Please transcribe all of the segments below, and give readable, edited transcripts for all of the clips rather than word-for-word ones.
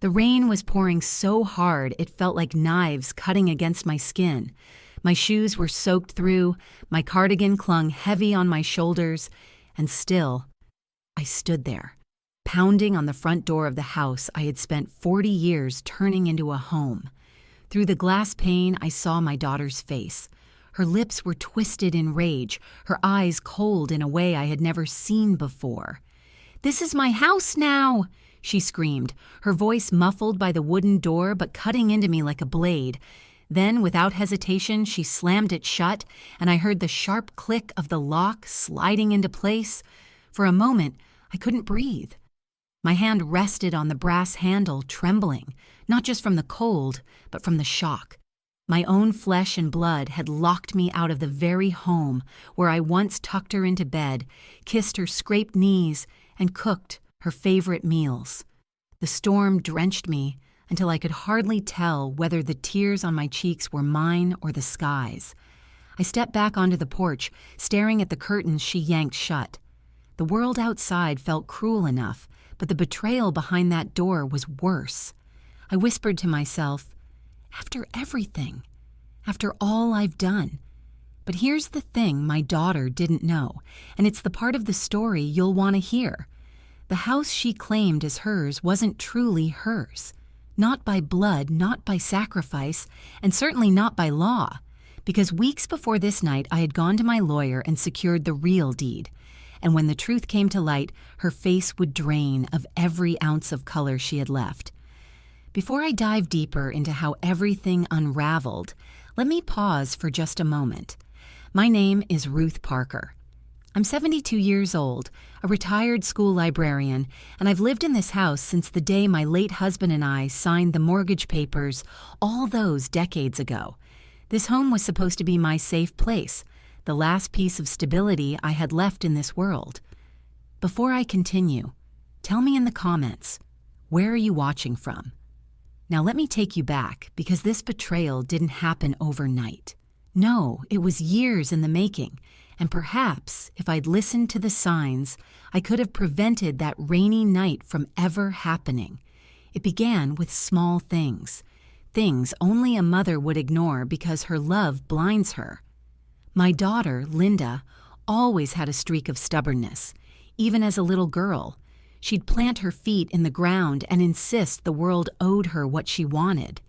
The rain was pouring so hard it felt like knives cutting against my skin. My shoes were soaked through, my cardigan clung heavy on my shoulders, and still, I stood there, pounding on the front door of the house I had spent 40 years turning into a home. Through the glass pane, I saw my daughter's face. Her lips were twisted in rage, her eyes cold in a way I had never seen before. "This is my house now!" she screamed, her voice muffled by the wooden door but cutting into me like a blade. Then, without hesitation, she slammed it shut, and I heard the sharp click of the lock sliding into place. For a moment, I couldn't breathe. My hand rested on the brass handle, trembling, not just from the cold, but from the shock. My own flesh and blood had locked me out of the very home where I once tucked her into bed, kissed her scraped knees, and cooked her favorite meals. The storm drenched me until I could hardly tell whether the tears on my cheeks were mine or the sky's. I stepped back onto the porch, staring at the curtains she yanked shut. The world outside felt cruel enough, but the betrayal behind that door was worse. I whispered to myself, after everything, after all I've done. But here's the thing my daughter didn't know, and it's the part of the story you'll want to hear. The house she claimed as hers wasn't truly hers. Not by blood, not by sacrifice, and certainly not by law. Because weeks before this night, I had gone to my lawyer and secured the real deed. And when the truth came to light, her face would drain of every ounce of color she had left. Before I dive deeper into how everything unraveled, let me pause for just a moment. My name is Ruth Parker. I'm 72 years old, a retired school librarian, and I've lived in this house since the day my late husband and I signed the mortgage papers all those decades ago. This home was supposed to be my safe place, the last piece of stability I had left in this world. Before I continue, tell me in the comments, where are you watching from? Now let me take you back, because this betrayal didn't happen overnight. No, it was years in the making. And perhaps, if I'd listened to the signs, I could have prevented that rainy night from ever happening. It began with small things. Things only a mother would ignore because her love blinds her. My daughter, Linda, always had a streak of stubbornness. Even as a little girl, she'd plant her feet in the ground and insist the world owed her what she wanted.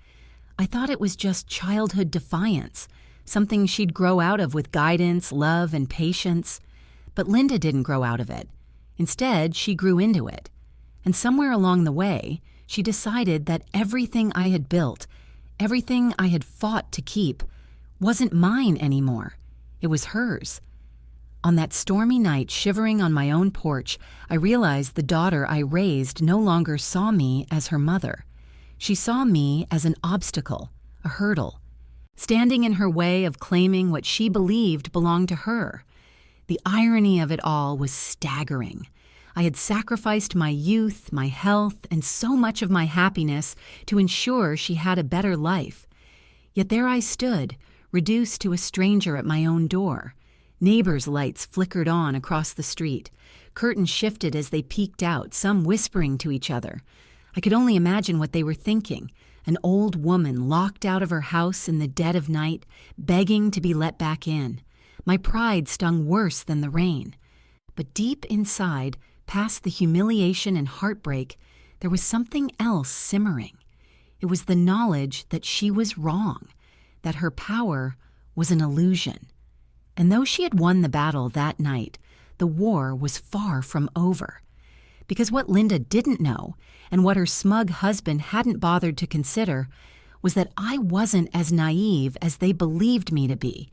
I thought it was just childhood defiance, something she'd grow out of with guidance, love, and patience. But Linda didn't grow out of it. Instead, she grew into it. And somewhere along the way, she decided that everything I had built, everything I had fought to keep, wasn't mine anymore. It was hers. On that stormy night, shivering on my own porch, I realized the daughter I raised no longer saw me as her mother. She saw me as an obstacle, a hurdle, standing in her way of claiming what she believed belonged to her. The irony of it all was staggering. I had sacrificed my youth, my health, and so much of my happiness to ensure she had a better life. Yet there I stood, reduced to a stranger at my own door. Neighbors' lights flickered on across the street. Curtains shifted as they peeked out, some whispering to each other. I could only imagine what they were thinking. An old woman locked out of her house in the dead of night, begging to be let back in. My pride stung worse than the rain. But deep inside, past the humiliation and heartbreak, there was something else simmering. It was the knowledge that she was wrong, that her power was an illusion. And though she had won the battle that night, the war was far from over. Because what Linda didn't know, and what her smug husband hadn't bothered to consider, was that I wasn't as naive as they believed me to be.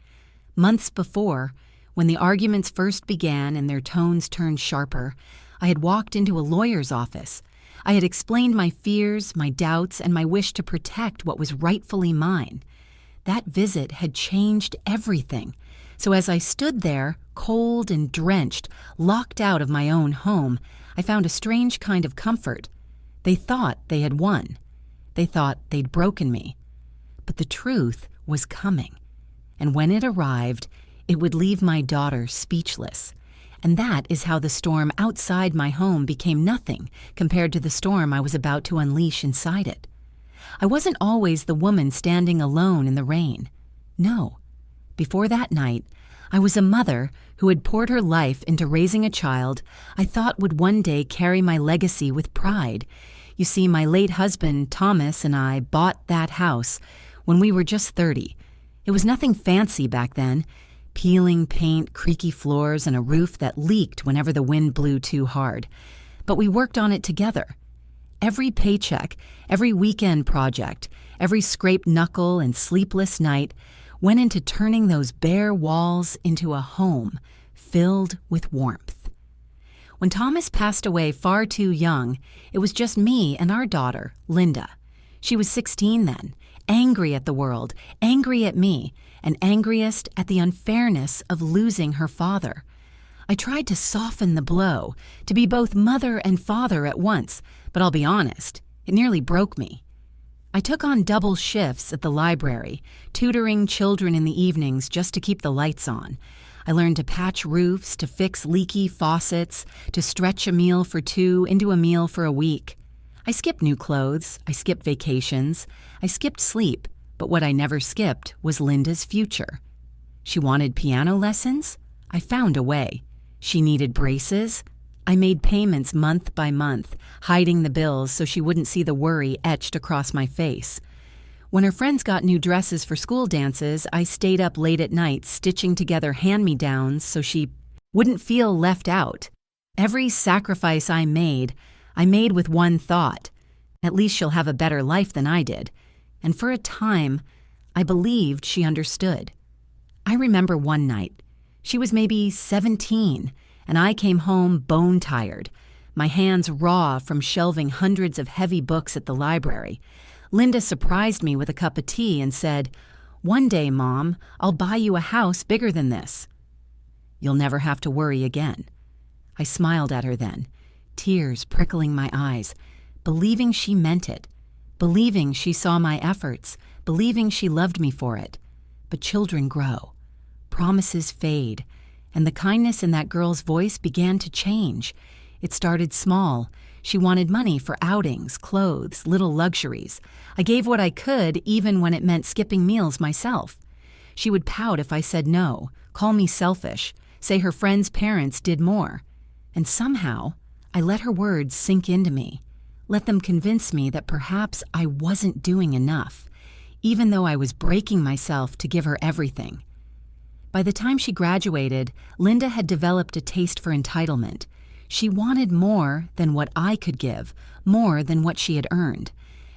Months before, when the arguments first began and their tones turned sharper, I had walked into a lawyer's office. I had explained my fears, my doubts, and my wish to protect what was rightfully mine. That visit had changed everything. So as I stood there, cold and drenched, locked out of my own home, I found a strange kind of comfort. They thought they had won. They thought they'd broken me. But the truth was coming. And when it arrived, it would leave my daughter speechless. And that is how the storm outside my home became nothing compared to the storm I was about to unleash inside it. I wasn't always the woman standing alone in the rain. No. Before that night, I was a mother who had poured her life into raising a child I thought would one day carry my legacy with pride. You see, my late husband, Thomas, and I bought that house when we were just 30. It was nothing fancy back then. Peeling paint, creaky floors, and a roof that leaked whenever the wind blew too hard. But we worked on it together. Every paycheck, every weekend project, every scraped knuckle and sleepless night went into turning those bare walls into a home filled with warmth. When Thomas passed away far too young, it was just me and our daughter, Linda. She was 16 then, angry at the world, angry at me, and angriest at the unfairness of losing her father. I tried to soften the blow, to be both mother and father at once, but I'll be honest, it nearly broke me. I took on double shifts at the library, tutoring children in the evenings just to keep the lights on. I learned to patch roofs, to fix leaky faucets, to stretch a meal for two into a meal for a week. I skipped new clothes, I skipped vacations, I skipped sleep, but what I never skipped was Linda's future. She wanted piano lessons? I found a way. She needed braces? I made payments month by month, hiding the bills so she wouldn't see the worry etched across my face. When her friends got new dresses for school dances, I stayed up late at night stitching together hand-me-downs so she wouldn't feel left out. Every sacrifice I made with one thought. At least she'll have a better life than I did. And for a time, I believed she understood. I remember one night. She was maybe 17, and I came home bone-tired, my hands raw from shelving hundreds of heavy books at the library. Linda surprised me with a cup of tea and said, "One day, Mom, I'll buy you a house bigger than this. You'll never have to worry again." I smiled at her then, tears prickling my eyes, believing she meant it, believing she saw my efforts, believing she loved me for it. But children grow, promises fade, and the kindness in that girl's voice began to change. It started small. She wanted money for outings, clothes, little luxuries. I gave what I could, even when it meant skipping meals myself. She would pout if I said no, call me selfish, say her friends' parents did more. And somehow, I let her words sink into me, let them convince me that perhaps I wasn't doing enough, even though I was breaking myself to give her everything. By the time she graduated, Linda had developed a taste for entitlement. She wanted more than what I could give, more than what she had earned.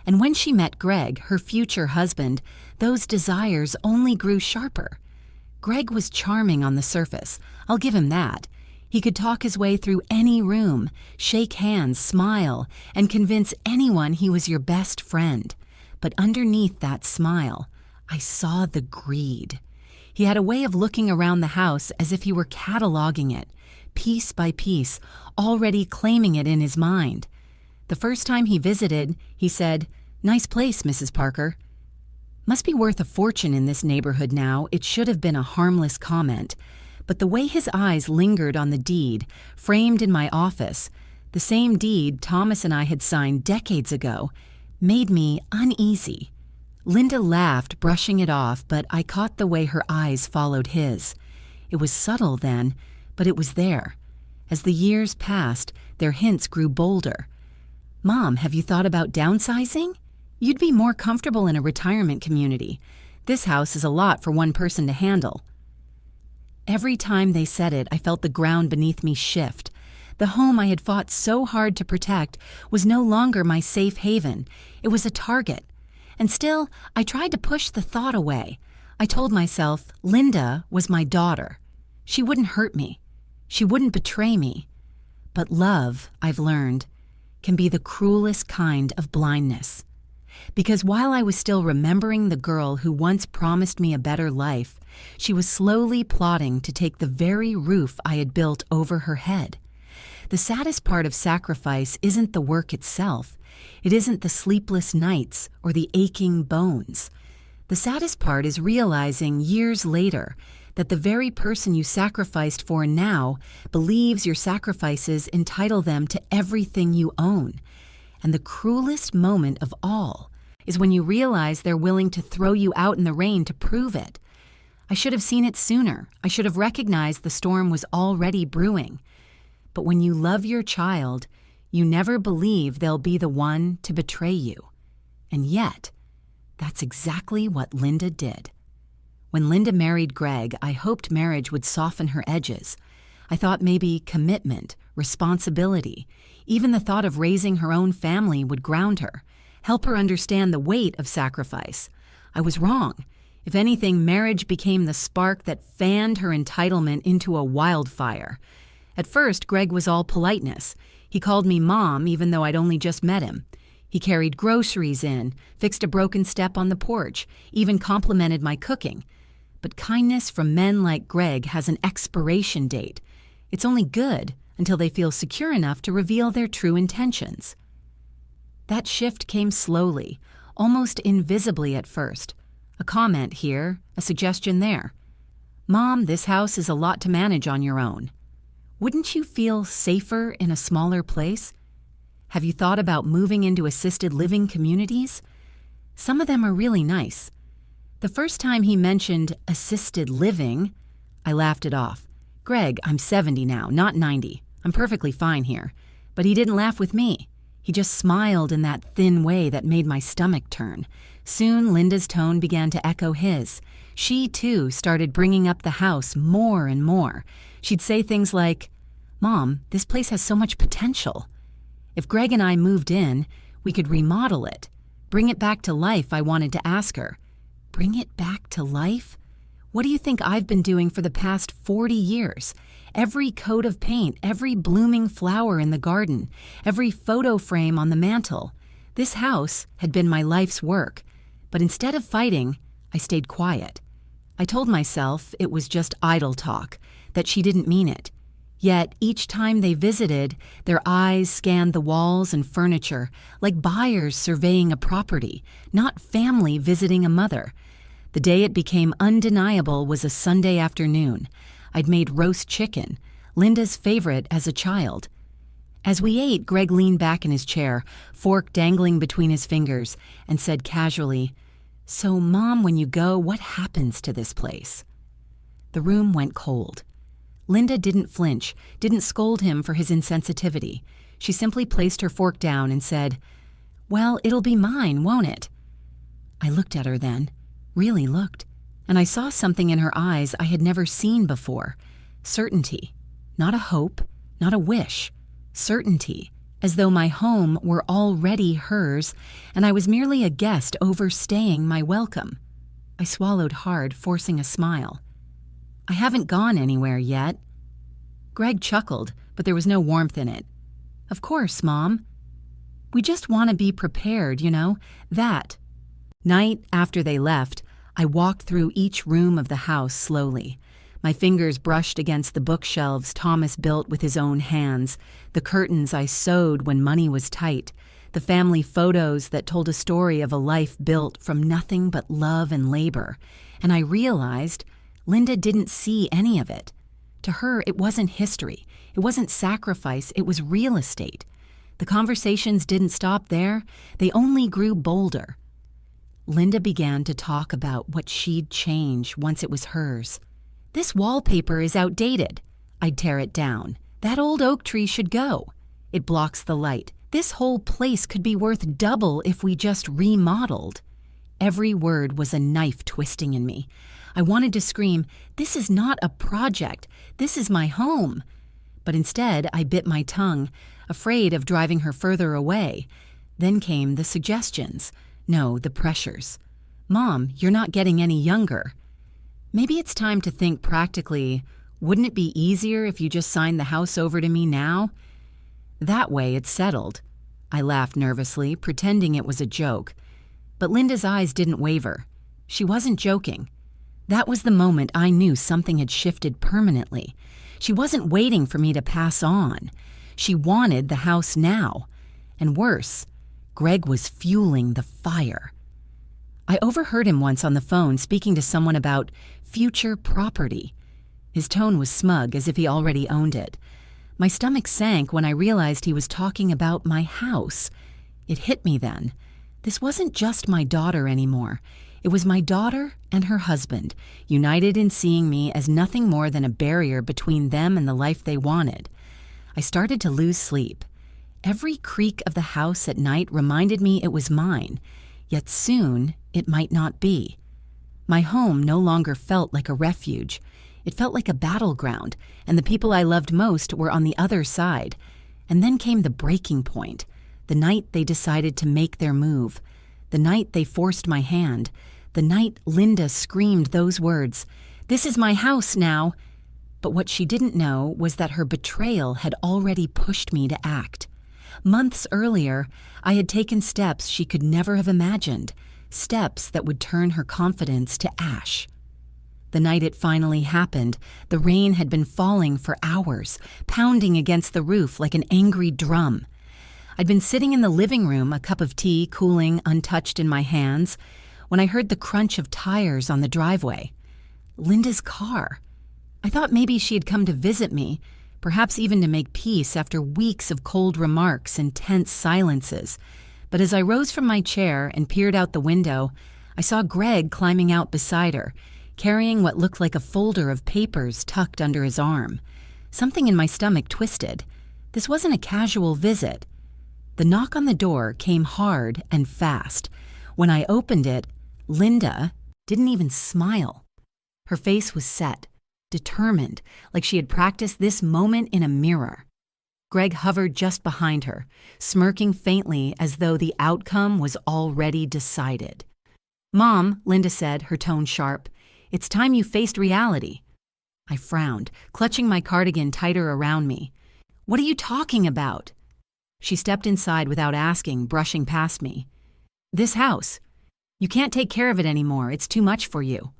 And when she met Greg, her future husband, those desires only grew sharper. Greg was charming on the surface, I'll give him that. He could talk his way through any room, shake hands, smile, and convince anyone he was your best friend. But underneath that smile, I saw the greed. He had a way of looking around the house as if he were cataloging it, piece by piece, already claiming it in his mind. The first time he visited, he said, "Nice place, Mrs. Parker." Must be worth a fortune in this neighborhood now. It should have been a harmless comment. But the way his eyes lingered on the deed, framed in my office, the same deed Thomas and I had signed decades ago, made me uneasy. Linda laughed, brushing it off, but I caught the way her eyes followed his. It was subtle then, but it was there. As the years passed, their hints grew bolder. "Mom, have you thought about downsizing? You'd be more comfortable in a retirement community. This house is a lot for one person to handle." Every time they said it, I felt the ground beneath me shift. The home I had fought so hard to protect was no longer my safe haven. It was a target. And still, I tried to push the thought away. I told myself Linda was my daughter. She wouldn't hurt me. She wouldn't betray me. But love, I've learned, can be the cruelest kind of blindness. Because while I was still remembering the girl who once promised me a better life, she was slowly plotting to take the very roof I had built over her head. The saddest part of sacrifice isn't the work itself. It isn't the sleepless nights or the aching bones. The saddest part is realizing years later that the very person you sacrificed for now believes your sacrifices entitle them to everything you own. And the cruelest moment of all is when you realize they're willing to throw you out in the rain to prove it. I should have seen it sooner. I should have recognized the storm was already brewing. But when you love your child, you never believe they'll be the one to betray you. And yet, that's exactly what Linda did. When Linda married Greg, I hoped marriage would soften her edges. I thought maybe commitment, responsibility, even the thought of raising her own family would ground her, help her understand the weight of sacrifice. I was wrong. If anything, marriage became the spark that fanned her entitlement into a wildfire. At first, Greg was all politeness. He called me Mom, even though I'd only just met him. He carried groceries in, fixed a broken step on the porch, even complimented my cooking. But kindness from men like Greg has an expiration date. It's only good until they feel secure enough to reveal their true intentions. That shift came slowly, almost invisibly at first. A comment here, a suggestion there. Mom, this house is a lot to manage on your own. Wouldn't you feel safer in a smaller place? Have you thought about moving into assisted living communities? Some of them are really nice. The first time he mentioned assisted living, I laughed it off. Greg, I'm 70 now, not 90. I'm perfectly fine here. But he didn't laugh with me. He just smiled in that thin way that made my stomach turn. Soon, Linda's tone began to echo his. She, too, started bringing up the house more and more. She'd say things like, Mom, this place has so much potential. If Greg and I moved in, we could remodel it. Bring it back to life, I wanted to ask her. Bring it back to life? What do you think I've been doing for the past 40 years? Every coat of paint, every blooming flower in the garden, every photo frame on the mantel. This house had been my life's work. But instead of fighting, I stayed quiet. I told myself it was just idle talk, that she didn't mean it. Yet each time they visited, their eyes scanned the walls and furniture, like buyers surveying a property, not family visiting a mother. The day it became undeniable was a Sunday afternoon. I'd made roast chicken, Linda's favorite as a child. As we ate, Greg leaned back in his chair, fork dangling between his fingers, and said casually, So, Mom, when you go, what happens to this place? The room went cold. Linda didn't flinch, didn't scold him for his insensitivity. She simply placed her fork down and said, Well, it'll be mine, won't it? I looked at her then, really looked, and I saw something in her eyes I had never seen before. Certainty. Not a hope, not a wish. Certainty, as though my home were already hers, and I was merely a guest overstaying my welcome. I swallowed hard, forcing a smile. I haven't gone anywhere yet. Greg chuckled, but there was no warmth in it. Of course, Mom. We just want to be prepared, that. Night after they left, I walked through each room of the house slowly. My fingers brushed against the bookshelves Thomas built with his own hands, the curtains I sewed when money was tight, the family photos that told a story of a life built from nothing but love and labor. And I realized Linda didn't see any of it. To her, it wasn't history. It wasn't sacrifice. It was real estate. The conversations didn't stop there. They only grew bolder. Linda began to talk about what she'd change once it was hers. This wallpaper is outdated. I'd tear it down. That old oak tree should go. It blocks the light. This whole place could be worth double if we just remodeled. Every word was a knife twisting in me. I wanted to scream, This is not a project. This is my home. But instead, I bit my tongue, afraid of driving her further away. Then came the suggestions. No, the pressures. Mom, you're not getting any younger. Maybe it's time to think practically. Wouldn't it be easier if you just signed the house over to me now? That way it's settled. I laughed nervously, pretending it was a joke. But Linda's eyes didn't waver. She wasn't joking. That was the moment I knew something had shifted permanently. She wasn't waiting for me to pass on. She wanted the house now. And worse, Greg was fueling the fire. I overheard him once on the phone speaking to someone about future property. His tone was smug, as if he already owned it. My stomach sank when I realized he was talking about my house. It hit me then. This wasn't just my daughter anymore. It was my daughter and her husband, united in seeing me as nothing more than a barrier between them and the life they wanted. I started to lose sleep. Every creak of the house at night reminded me it was mine, yet soon it might not be. My home no longer felt like a refuge. It felt like a battleground, and the people I loved most were on the other side. And then came the breaking point, the night they decided to make their move, the night they forced my hand, the night Linda screamed those words, "This is my house now." But what she didn't know was that her betrayal had already pushed me to act. Months earlier, I had taken steps she could never have imagined, steps that would turn her confidence to ash. The night it finally happened, the rain had been falling for hours, pounding against the roof like an angry drum. I'd been sitting in the living room, a cup of tea cooling untouched in my hands, when I heard the crunch of tires on the driveway. Linda's car. I thought maybe she had come to visit me, perhaps even to make peace after weeks of cold remarks and tense silences. But as I rose from my chair and peered out the window, I saw Greg climbing out beside her, carrying what looked like a folder of papers tucked under his arm. Something in my stomach twisted. This wasn't a casual visit. The knock on the door came hard and fast. When I opened it, Linda didn't even smile. Her face was set, determined, like she had practiced this moment in a mirror. Greg hovered just behind her, smirking faintly as though the outcome was already decided. "Mom," Linda said, her tone sharp, "it's time you faced reality." I frowned, clutching my cardigan tighter around me. "What are you talking about?" She stepped inside without asking, brushing past me. "This house. You can't take care of it anymore. It's too much for you."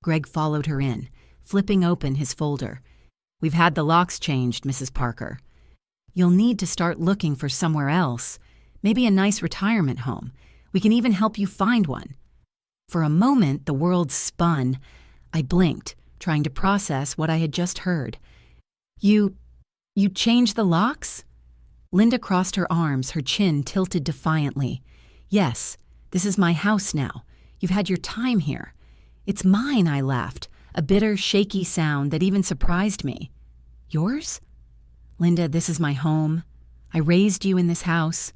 Greg followed her in, flipping open his folder. "We've had the locks changed, Mrs. Parker. You'll need to start looking for somewhere else, maybe a nice retirement home. We can even help you find one." For a moment, the world spun. I blinked, trying to process what I had just heard. You changed the locks?" Linda crossed her arms, her chin tilted defiantly. "Yes, this is my house now. You've had your time here." "It's mine," I laughed, a bitter, shaky sound that even surprised me. "Yours?" "Linda, this is my home. I raised you in this house."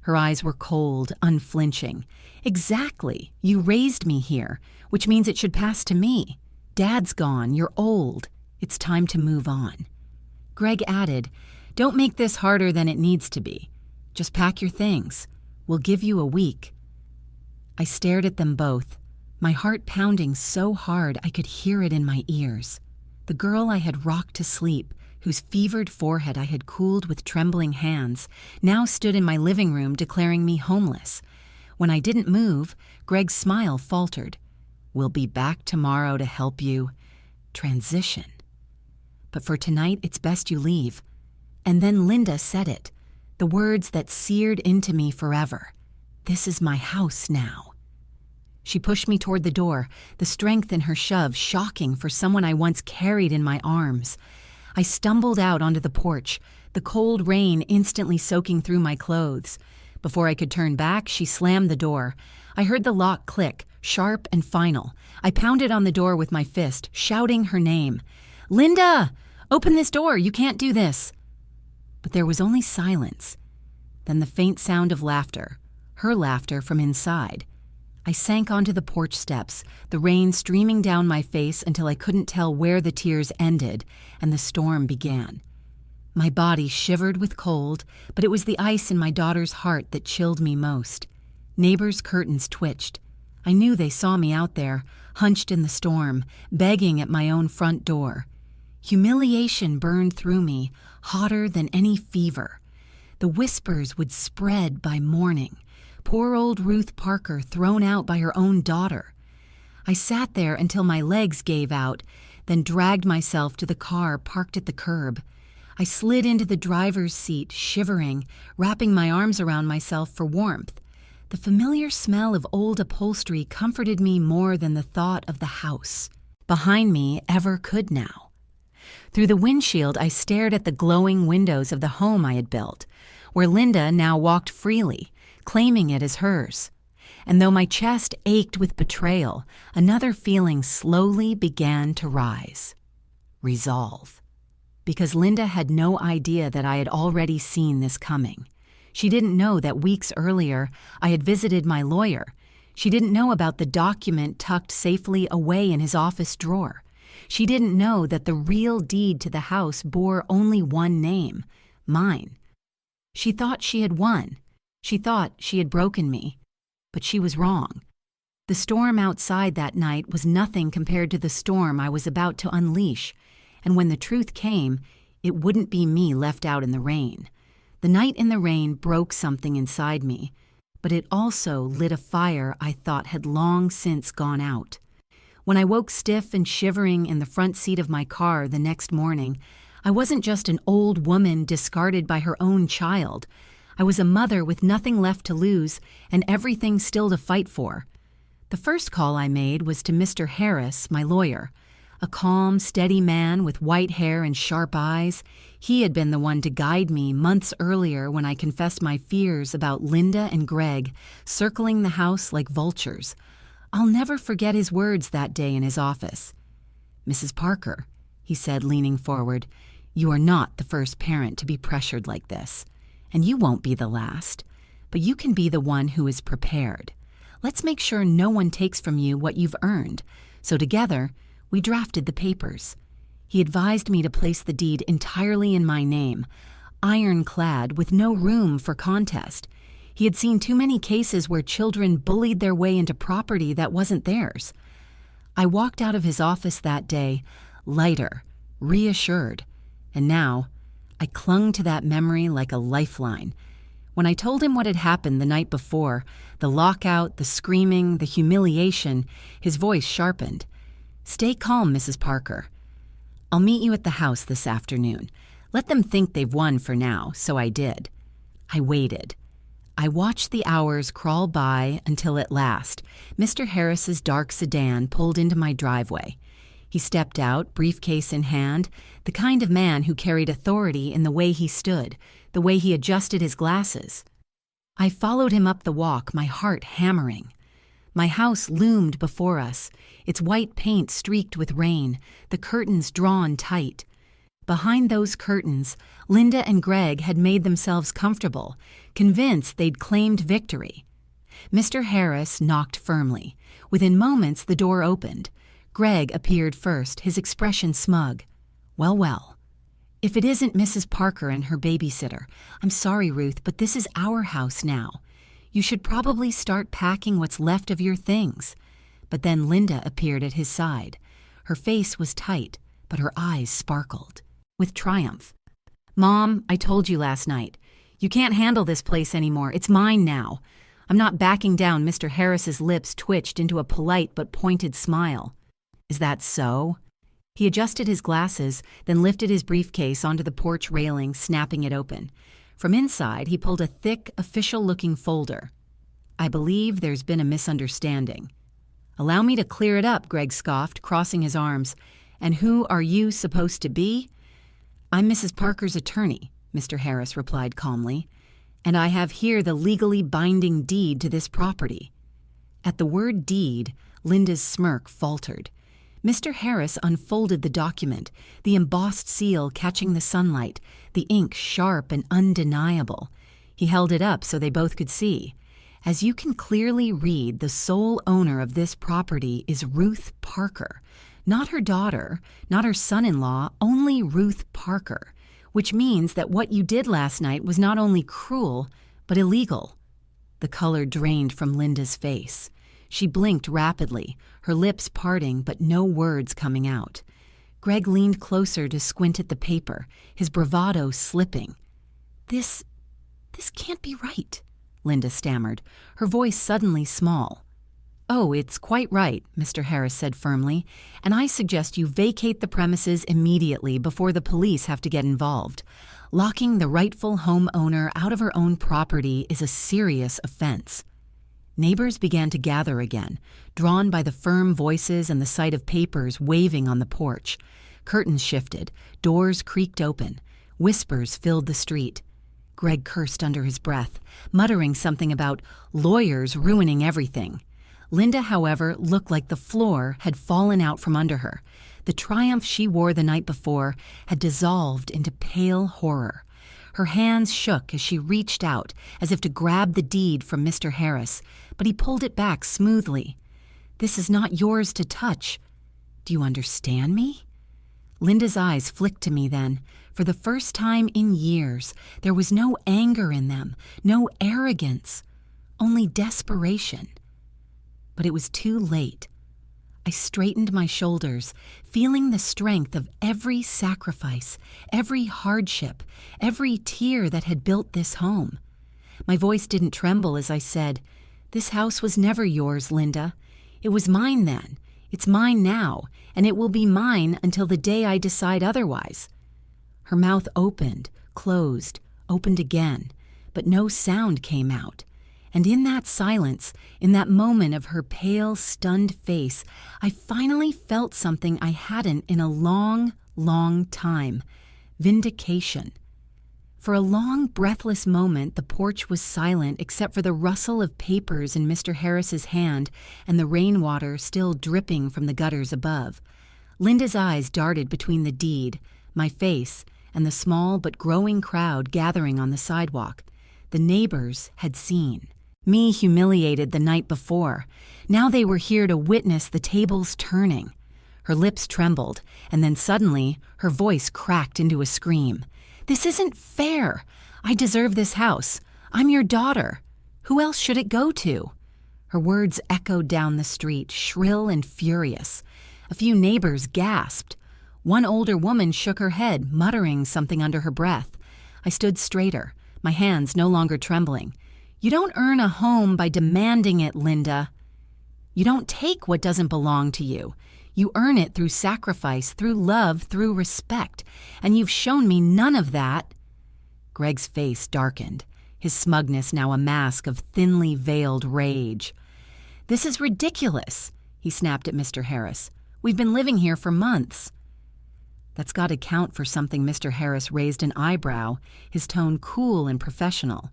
Her eyes were cold, unflinching. "Exactly. You raised me here, which means it should pass to me. Dad's gone. You're old. It's time to move on." Greg added, "Don't make this harder than it needs to be. Just pack your things. We'll give you a week." I stared at them both, my heart pounding so hard I could hear it in my ears. The girl I had rocked to sleep, whose fevered forehead I had cooled with trembling hands, now stood in my living room declaring me homeless. When I didn't move, Greg's smile faltered. "We'll be back tomorrow to help you transition. But for tonight, it's best you leave." And then Linda said it, the words that seared into me forever. "This is my house now." She pushed me toward the door, the strength in her shove shocking for someone I once carried in my arms. I stumbled out onto the porch, the cold rain instantly soaking through my clothes. Before I could turn back, she slammed the door. I heard the lock click, sharp and final. I pounded on the door with my fist, shouting her name. "Linda! Open this door! You can't do this!" But there was only silence. Then the faint sound of laughter, her laughter from inside. I sank onto the porch steps, the rain streaming down my face until I couldn't tell where the tears ended, and the storm began. My body shivered with cold, but it was the ice in my daughter's heart that chilled me most. Neighbors' curtains twitched. I knew they saw me out there, hunched in the storm, begging at my own front door. Humiliation burned through me, hotter than any fever. The whispers would spread by morning. Poor old Ruth Parker thrown out by her own daughter. I sat there until my legs gave out, then dragged myself to the car parked at the curb. I slid into the driver's seat, shivering, wrapping my arms around myself for warmth. The familiar smell of old upholstery comforted me more than the thought of the house behind me ever could now. Through the windshield, I stared at the glowing windows of the home I had built, where Linda now walked freely, claiming it as hers. And though my chest ached with betrayal, another feeling slowly began to rise. Resolve. Because Linda had no idea that I had already seen this coming. She didn't know that weeks earlier I had visited my lawyer. She didn't know about the document tucked safely away in his office drawer. She didn't know that the real deed to the house bore only one name, mine. She thought she had won. She thought she had broken me. But she was wrong. The storm outside that night was nothing compared to the storm I was about to unleash, and when the truth came, it wouldn't be me left out in the rain. The night in the rain broke something inside me, but it also lit a fire I thought had long since gone out. When I woke stiff and shivering in the front seat of my car the next morning, I wasn't just an old woman discarded by her own child. I was a mother with nothing left to lose and everything still to fight for. The first call I made was to Mr. Harris, my lawyer. A calm, steady man with white hair and sharp eyes. He had been the one to guide me months earlier when I confessed my fears about Linda and Greg circling the house like vultures. I'll never forget his words that day in his office. "Mrs. Parker," he said, leaning forward, "you are not the first parent to be pressured like this, and you won't be the last, but you can be the one who is prepared. Let's make sure no one takes from you what you've earned." So together, we drafted the papers. He advised me to place the deed entirely in my name, ironclad with no room for contest. He had seen too many cases where children bullied their way into property that wasn't theirs. I walked out of his office that day, lighter, reassured, and now I clung to that memory like a lifeline. When I told him what had happened the night before, the lockout, the screaming, the humiliation, his voice sharpened. "Stay calm, Mrs. Parker. I'll meet you at the house this afternoon. Let them think they've won for now," so I did. I waited. I watched the hours crawl by until at last, Mr. Harris's dark sedan pulled into my driveway. He stepped out, briefcase in hand, the kind of man who carried authority in the way he stood, the way he adjusted his glasses. I followed him up the walk, my heart hammering. My house loomed before us, its white paint streaked with rain, the curtains drawn tight. Behind those curtains, Linda and Greg had made themselves comfortable, convinced they'd claimed victory. Mr. Harris knocked firmly. Within moments, the door opened. Greg appeared first, his expression smug. "Well, well. If it isn't Mrs. Parker and her babysitter, I'm sorry, Ruth, but this is our house now. You should probably start packing what's left of your things." But then Linda appeared at his side. Her face was tight, but her eyes sparkled with triumph. "Mom, I told you last night. You can't handle this place anymore. It's mine now. I'm not backing down." Mr. Harris's lips twitched into a polite but pointed smile. "Is that so?" He adjusted his glasses, then lifted his briefcase onto the porch railing, snapping it open. From inside, he pulled a thick, official-looking folder. "I believe there's been a misunderstanding." "Allow me to clear it up," Greg scoffed, crossing his arms. "And who are you supposed to be?" "I'm Mrs. Parker's attorney," Mr. Harris replied calmly, "and I have here the legally binding deed to this property." At the word deed, Linda's smirk faltered. Mr. Harris unfolded the document, the embossed seal catching the sunlight, the ink sharp and undeniable. He held it up so they both could see. "As you can clearly read, the sole owner of this property is Ruth Parker. Not her daughter, not her son-in-law, only Ruth Parker, which means that what you did last night was not only cruel, but illegal." The color drained from Linda's face. She blinked rapidly, her lips parting but no words coming out. Greg leaned closer to squint at the paper, his bravado slipping. This can't be right," Linda stammered, her voice suddenly small. "Oh, it's quite right," Mr. Harris said firmly, "and I suggest you vacate the premises immediately before the police have to get involved. Locking the rightful homeowner out of her own property is a serious offense." Neighbors began to gather again, drawn by the firm voices and the sight of papers waving on the porch. Curtains shifted, doors creaked open, whispers filled the street. Greg cursed under his breath, muttering something about lawyers ruining everything. Linda, however, looked like the floor had fallen out from under her. The triumph she wore the night before had dissolved into pale horror. Her hands shook as she reached out, as if to grab the deed from Mr. Harris, but he pulled it back smoothly. "This is not yours to touch. Do you understand me?" Linda's eyes flicked to me then. For the first time in years, there was no anger in them, no arrogance, only desperation. But it was too late. I straightened my shoulders, feeling the strength of every sacrifice, every hardship, every tear that had built this home. My voice didn't tremble as I said, "This house was never yours, Linda. It was mine then. It's mine now, and it will be mine until the day I decide otherwise." Her mouth opened, closed, opened again, but no sound came out. And in that silence, in that moment of her pale, stunned face, I finally felt something I hadn't in a long, long time: vindication. For a long, breathless moment, the porch was silent except for the rustle of papers in Mr. Harris's hand and the rainwater still dripping from the gutters above. Linda's eyes darted between the deed, my face, and the small but growing crowd gathering on the sidewalk. The neighbors had seen. Me humiliated the night before. Now they were here to witness the tables turning. Her lips trembled, and then suddenly her voice cracked into a scream. "This isn't fair. I deserve this house. I'm your daughter. Who else should it go to?" Her words echoed down the street, shrill and furious. A few neighbors gasped. One older woman shook her head, muttering something under her breath. I stood straighter, my hands no longer trembling. "You don't earn a home by demanding it, Linda. You don't take what doesn't belong to you. You earn it through sacrifice, through love, through respect, and you've shown me none of that." Greg's face darkened, his smugness now a mask of thinly veiled rage. "This is ridiculous," he snapped at Mr. Harris. "We've been living here for months." That's got to count for something. Mr. Harris raised an eyebrow, his tone cool and professional.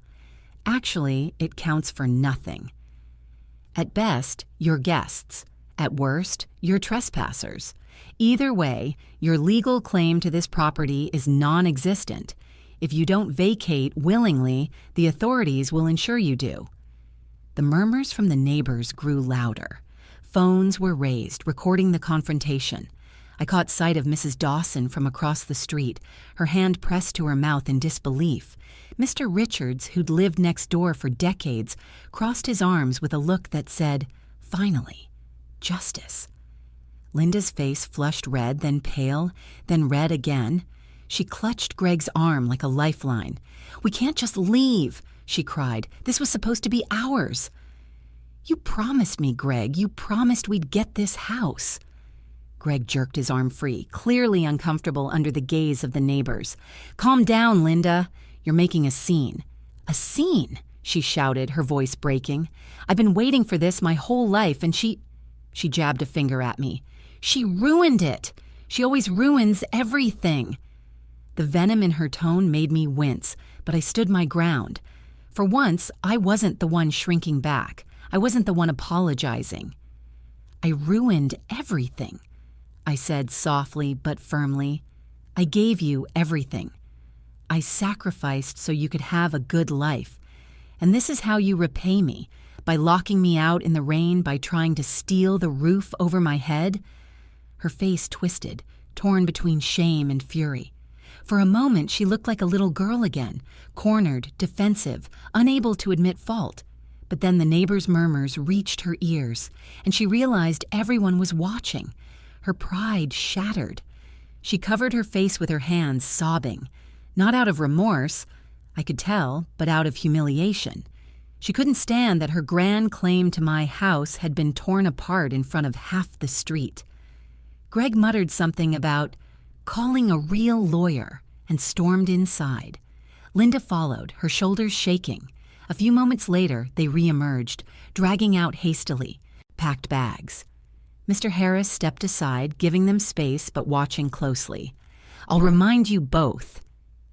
"Actually, it counts for nothing. At best, you're guests. At worst, you're trespassers. Either way, your legal claim to this property is non-existent. If you don't vacate willingly, the authorities will ensure you do." The murmurs from the neighbors grew louder. Phones were raised, recording the confrontation. I caught sight of Mrs. Dawson from across the street, her hand pressed to her mouth in disbelief. Mr. Richards, who'd lived next door for decades, crossed his arms with a look that said, "Finally, justice." Linda's face flushed red, then pale, then red again. She clutched Greg's arm like a lifeline. "We can't just leave," she cried. "This was supposed to be ours." "You promised me, Greg. You promised we'd get this house." Greg jerked his arm free, clearly uncomfortable under the gaze of the neighbors. "Calm down, Linda. You're making a scene." "A scene?" she shouted, her voice breaking. "I've been waiting for this my whole life, and she jabbed a finger at me. "She ruined it. She always ruins everything." The venom in her tone made me wince, but I stood my ground. For once, I wasn't the one shrinking back. I wasn't the one apologizing. "I ruined everything," I said softly but firmly. "I gave you everything. I sacrificed so you could have a good life. And this is how you repay me, by locking me out in the rain, by trying to steal the roof over my head." Her face twisted, torn between shame and fury. For a moment, she looked like a little girl again, cornered, defensive, unable to admit fault. But then the neighbors' murmurs reached her ears, and she realized everyone was watching. Her pride shattered. She covered her face with her hands, sobbing. Not out of remorse, I could tell, but out of humiliation. She couldn't stand that her grand claim to my house had been torn apart in front of half the street. Greg muttered something about calling a real lawyer and stormed inside. Linda followed, her shoulders shaking. A few moments later, they re-emerged, dragging out hastily, packed bags. Mr. Harris stepped aside, giving them space but watching closely. "I'll remind you both,"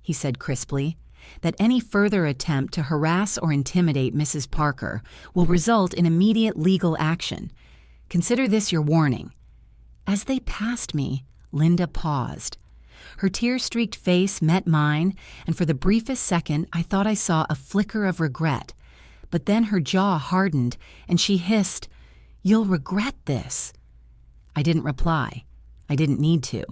he said crisply, "that any further attempt to harass or intimidate Mrs. Parker will result in immediate legal action. Consider this your warning." As they passed me, Linda paused. Her tear-streaked face met mine, and for the briefest second I thought I saw a flicker of regret. But then her jaw hardened, and she hissed, "You'll regret this." I didn't reply. I didn't need to.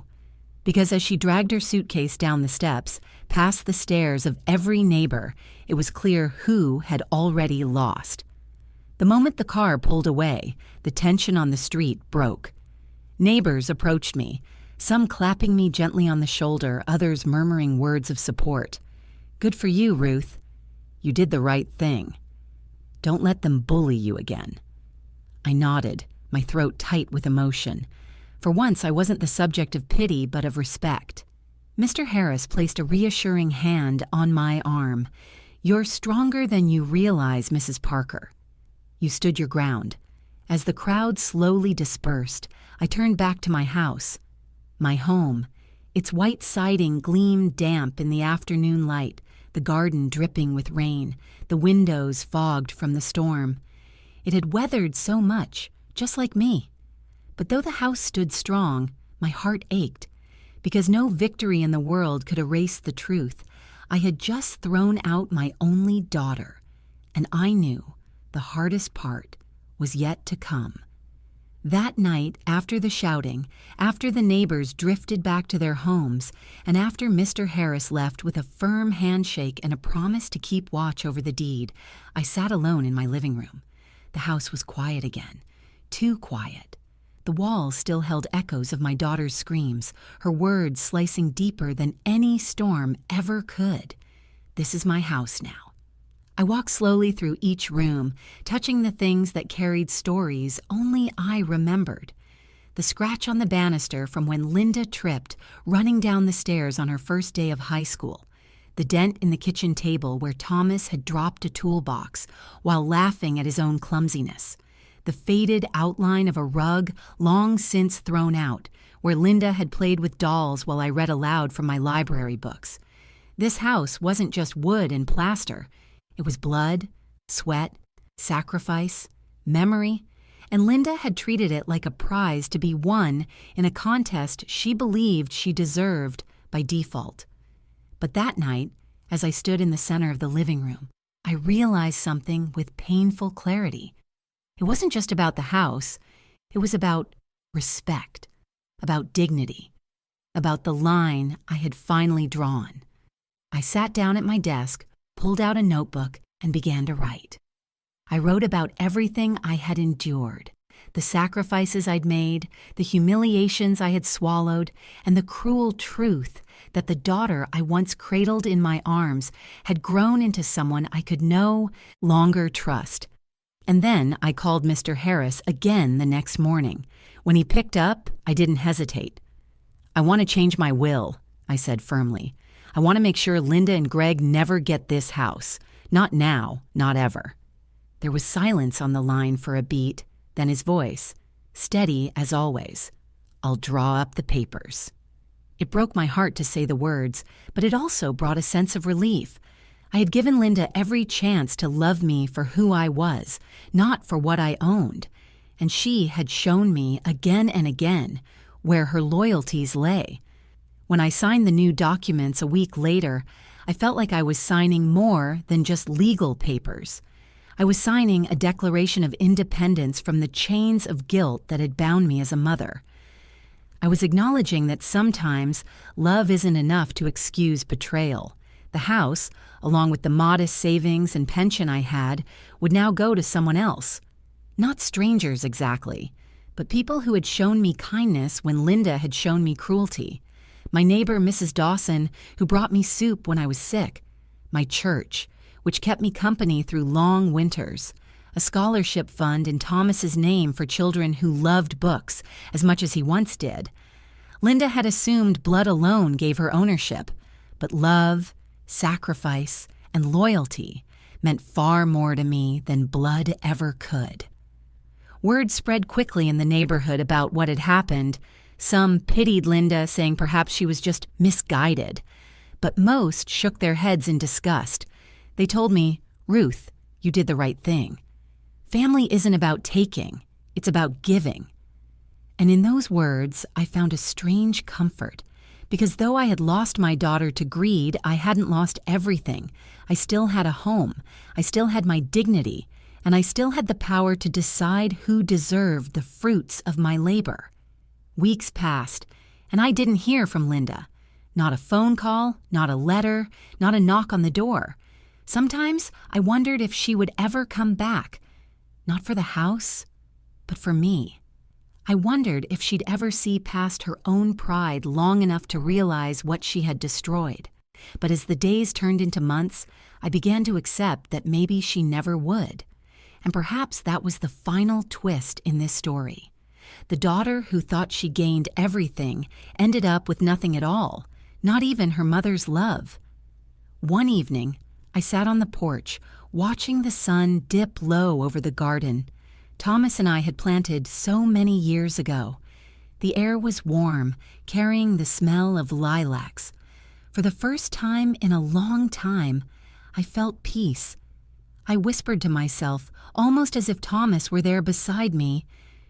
Because as she dragged her suitcase down the steps, past the stares of every neighbor, it was clear who had already lost. The moment the car pulled away, the tension on the street broke. Neighbors approached me, some clapping me gently on the shoulder, others murmuring words of support. "Good for you, Ruth. You did the right thing. Don't let them bully you again." I nodded, my throat tight with emotion. For once, I wasn't the subject of pity, but of respect. Mr. Harris placed a reassuring hand on my arm. "You're stronger than you realize, Mrs. Parker." You stood your ground. As the crowd slowly dispersed, I turned back to my house. My home. Its white siding gleamed damp in the afternoon light, the garden dripping with rain, the windows fogged from the storm. It had weathered so much, just like me. But though the house stood strong, my heart ached, because no victory in the world could erase the truth. I had just thrown out my only daughter, and I knew the hardest part was yet to come. That night, after the shouting, after the neighbors drifted back to their homes, and after Mr. Harris left with a firm handshake and a promise to keep watch over the deed, I sat alone in my living room. The house was quiet again, too quiet. The walls still held echoes of my daughter's screams, her words slicing deeper than any storm ever could. This is my house now. I walked slowly through each room, touching the things that carried stories only I remembered. The scratch on the banister from when Linda tripped, running down the stairs on her first day of high school. The dent in the kitchen table where Thomas had dropped a toolbox while laughing at his own clumsiness. The faded outline of a rug long since thrown out, where Linda had played with dolls while I read aloud from my library books. This house wasn't just wood and plaster. It was blood, sweat, sacrifice, memory, and Linda had treated it like a prize to be won in a contest she believed she deserved by default. But that night, as I stood in the center of the living room, I realized something with painful clarity. It wasn't just about the house. It was about respect, about dignity, about the line I had finally drawn. I sat down at my desk, pulled out a notebook, and began to write. I wrote about everything I had endured, the sacrifices I'd made, the humiliations I had swallowed, and the cruel truth that the daughter I once cradled in my arms had grown into someone I could no longer trust. And then I called Mr. Harris again the next morning. When he picked up, I didn't hesitate. "I want to change my will," I said firmly. "I want to make sure Linda and Greg never get this house. Not now, not ever." There was silence on the line for a beat, then his voice, steady as always. "I'll draw up the papers." It broke my heart to say the words, but it also brought a sense of relief. I had given Linda every chance to love me for who I was, not for what I owned, and she had shown me again and again where her loyalties lay. When I signed the new documents a week later, I felt like I was signing more than just legal papers. I was signing a declaration of independence from the chains of guilt that had bound me as a mother. I was acknowledging that sometimes love isn't enough to excuse betrayal. The house, along with the modest savings and pension I had, would now go to someone else. Not strangers exactly, but people who had shown me kindness when Linda had shown me cruelty. My neighbor, Mrs. Dawson, who brought me soup when I was sick. My church, which kept me company through long winters. A scholarship fund in Thomas's name for children who loved books as much as he once did. Linda had assumed blood alone gave her ownership, but love, sacrifice, and loyalty meant far more to me than blood ever could. Word spread quickly in the neighborhood about what had happened. Some pitied Linda, saying perhaps she was just misguided. But most shook their heads in disgust. They told me, "Ruth, you did the right thing. Family isn't about taking, it's about giving." And in those words, I found a strange comfort, because though I had lost my daughter to greed, I hadn't lost everything. I still had a home, I still had my dignity, and I still had the power to decide who deserved the fruits of my labor. Weeks passed, and I didn't hear from Linda. Not a phone call, not a letter, not a knock on the door. Sometimes I wondered if she would ever come back, not for the house, but for me. I wondered if she'd ever see past her own pride long enough to realize what she had destroyed. But as the days turned into months, I began to accept that maybe she never would. And perhaps that was the final twist in this story. The daughter who thought she gained everything ended up with nothing at all, not even her mother's love. One evening, I sat on the porch, watching the sun dip low over the garden Thomas and I had planted so many years ago. The air was warm, carrying the smell of lilacs. For the first time in a long time, I felt peace. I whispered to myself, almost as if Thomas were there beside me,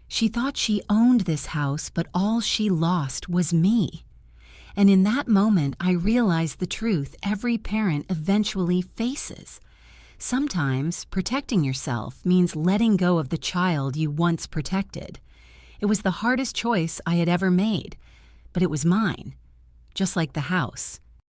"She thought she owned this house, but all she lost was me." And in that moment, I realized the truth every parent eventually faces. Sometimes protecting yourself means letting go of the child you once protected. It was the hardest choice I had ever made, but it was mine, just like the house.